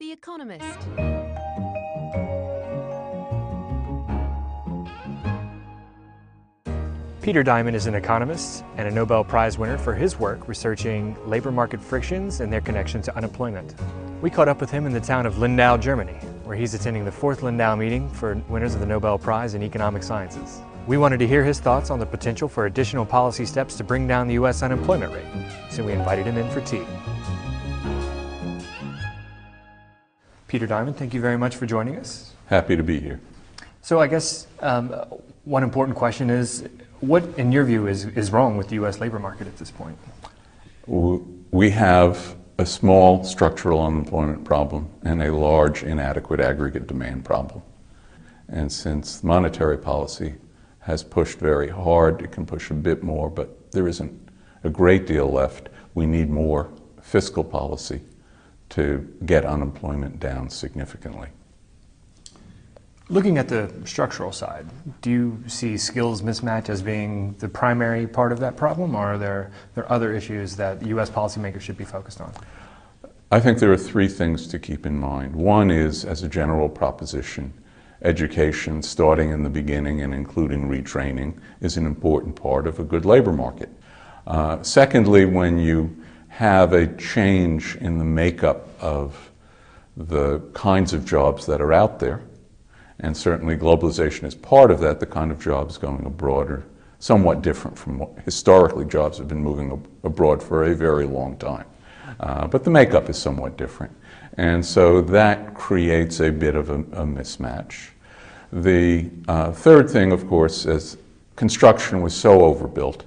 The Economist. Peter Diamond is an economist and a Nobel Prize winner for his work researching labor market frictions and their connection to unemployment. We caught up with him in the town of Lindau, Germany, where he's attending the 4th Lindau meeting for winners of the Nobel Prize in Economic Sciences. We wanted to hear his thoughts on the potential for additional policy steps to bring down the U.S. unemployment rate, so we invited him in for tea. Peter Diamond, thank you very much for joining us. Happy to be here. So I guess one important question is, what, in your view, is wrong with the U.S. labor market at this point? We have a small structural unemployment problem and a large inadequate aggregate demand problem. And since monetary policy has pushed very hard, it can push a bit more, but there isn't a great deal left. We need more fiscal policy to get unemployment down significantly. Looking at the structural side, do you see skills mismatch as being the primary part of that problem, or are there other issues that U.S. policymakers should be focused on? I think there are three things to keep in mind. One is, as a general proposition, education, starting in the beginning and including retraining, is an important part of a good labor market. Secondly, when you have a change in the makeup of the kinds of jobs that are out there, and certainly globalization is part of that, the kind of jobs going abroad are somewhat different from what historically jobs have been moving abroad for a very long time. But the makeup is somewhat different. And so that creates a bit of a mismatch. The third thing, of course, is construction was so overbuilt,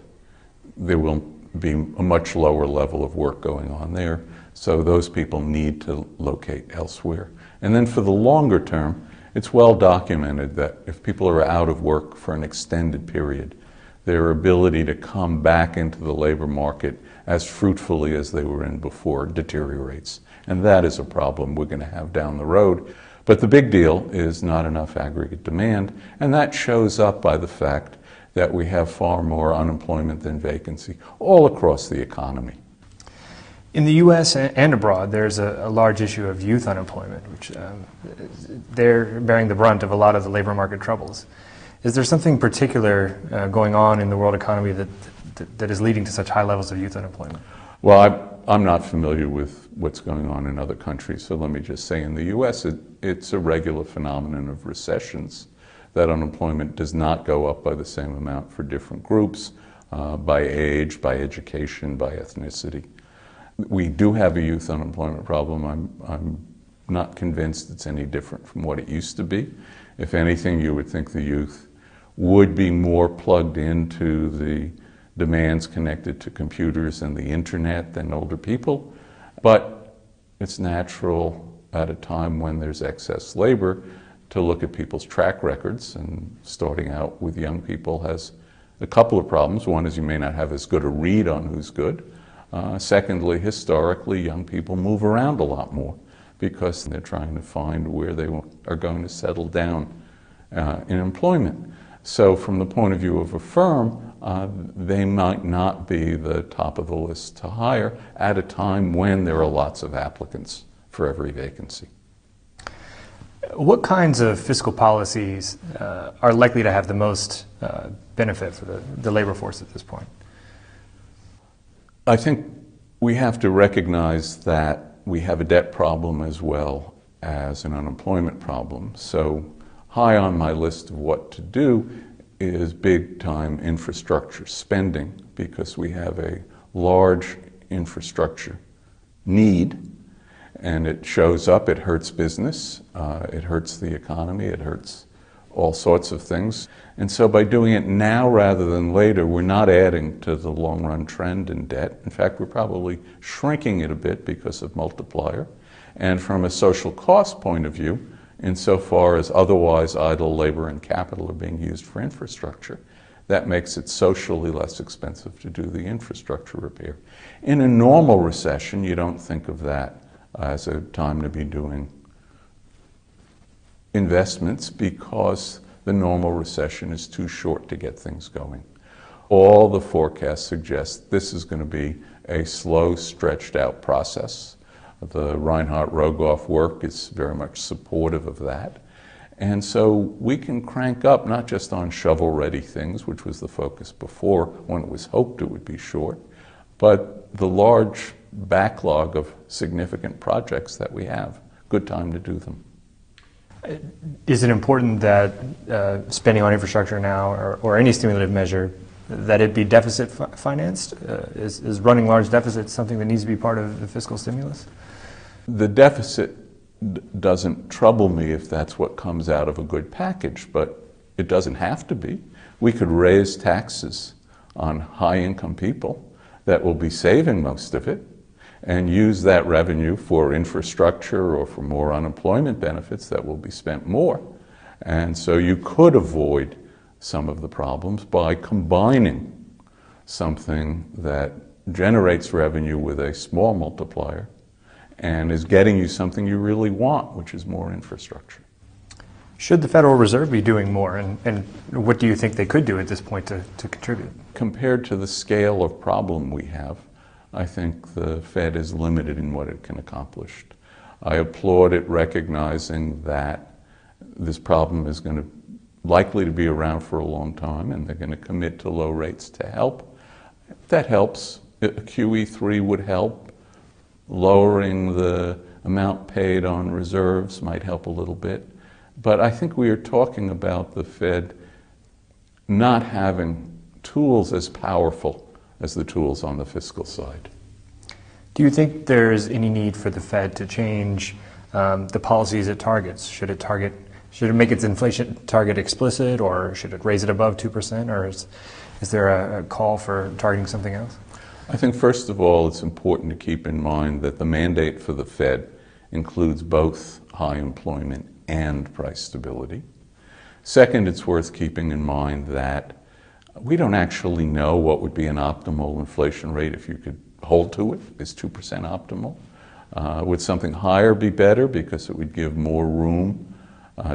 there will be a much lower level of work going on there. So those people need to locate elsewhere. And then for the longer term, it's well documented that if people are out of work for an extended period, their ability to come back into the labor market as fruitfully as they were in before deteriorates. And that is a problem we're going to have down the road. But the big deal is not enough aggregate demand, and that shows up by the fact that we have far more unemployment than vacancy all across the economy. In the U.S. and abroad, there's a large issue of youth unemployment, which they're bearing the brunt of a lot of the labor market troubles. Is there something particular going on in the world economy that is leading to such high levels of youth unemployment? Well, I'm not familiar with what's going on in other countries, so let me just say in the U.S. It's a regular phenomenon of recessions that unemployment does not go up by the same amount for different groups, by age, by education, by ethnicity. We do have a youth unemployment problem. I'm not convinced it's any different from what it used to be. If anything, you would think the youth would be more plugged into the demands connected to computers and the internet than older people. But it's natural at a time when there's excess labor to look at people's track records, and starting out with young people has a couple of problems. One is you may not have as good a read on who's good. Secondly, historically, young people move around a lot more because they're trying to find where they are going to settle down in employment. So from the point of view of a firm, they might not be the top of the list to hire at a time when there are lots of applicants for every vacancy. What kinds of fiscal policies are likely to have the most benefit for the labor force at this point? I think we have to recognize that we have a debt problem as well as an unemployment problem. So high on my list of what to do is big-time infrastructure spending, because we have a large infrastructure need, and it shows up, it hurts business, it hurts the economy, it hurts all sorts of things. And so by doing it now rather than later, we're not adding to the long-run trend in debt. In fact, we're probably shrinking it a bit because of multiplier. And from a social cost point of view, insofar as otherwise idle labor and capital are being used for infrastructure, that makes it socially less expensive to do the infrastructure repair. In a normal recession, you don't think of that as a time to be doing investments, because the normal recession is too short to get things going. All the forecasts suggest this is going to be a slow, stretched out process. The Reinhardt-Rogoff work is very much supportive of that. And so we can crank up not just on shovel-ready things, which was the focus before when it was hoped it would be short, but the large backlog of significant projects that we have. Good time to do them. Is it important that spending on infrastructure now, or any stimulative measure, that it be deficit financed? Is running large deficits something that needs to be part of the fiscal stimulus? The deficit doesn't trouble me if that's what comes out of a good package, but it doesn't have to be. We could raise taxes on high-income people that will be saving most of it, and use that revenue for infrastructure or for more unemployment benefits that will be spent more. And so you could avoid some of the problems by combining something that generates revenue with a small multiplier and is getting you something you really want, which is more infrastructure. Should the Federal Reserve be doing more, and what do you think they could do at this point to contribute? Compared to the scale of problem we have, I think the Fed is limited in what it can accomplish. I applaud it recognizing that this problem is likely to be around for a long time, and they're going to commit to low rates to help. That helps. QE3 would help. Lowering the amount paid on reserves might help a little bit. But I think we are talking about the Fed not having tools as powerful as the tools on the fiscal side. Do you think there's any need for the Fed to change the policies it targets? Should it make its inflation target explicit, or should it raise it above 2%, or is there a call for targeting something else? I think first of all it's important to keep in mind that the mandate for the Fed includes both high employment and price stability. Second, it's worth keeping in mind that we don't actually know what would be an optimal inflation rate if you could hold to it. Is 2% optimal? Would something higher be better because it would give more room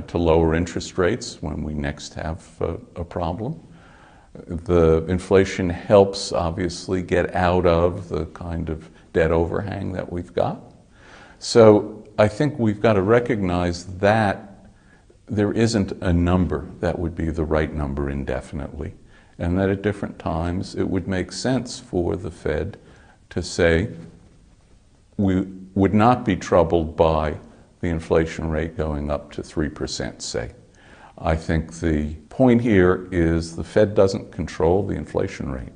to lower interest rates when we next have a problem? The inflation helps obviously get out of the kind of debt overhang that we've got. So I think we've got to recognize that there isn't a number that would be the right number indefinitely, and that at different times it would make sense for the Fed to say we would not be troubled by the inflation rate going up to 3%, say. I think the point here is the Fed doesn't control the inflation rate.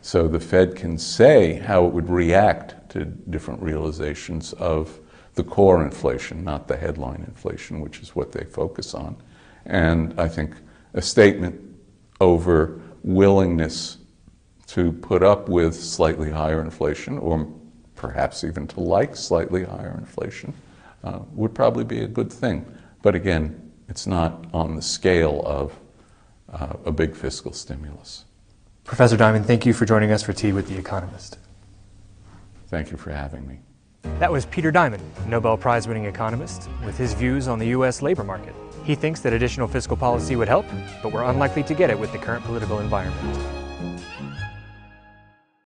So the Fed can say how it would react to different realizations of the core inflation, not the headline inflation, which is what they focus on. And I think a statement over willingness to put up with slightly higher inflation, or perhaps even to like slightly higher inflation, would probably be a good thing. But again, it's not on the scale of a big fiscal stimulus. Professor Diamond, thank you for joining us for Tea with the Economist. Thank you for having me. That was Peter Diamond, Nobel Prize-winning economist, with his views on the U.S. labor market. He thinks that additional fiscal policy would help, but we're unlikely to get it with the current political environment.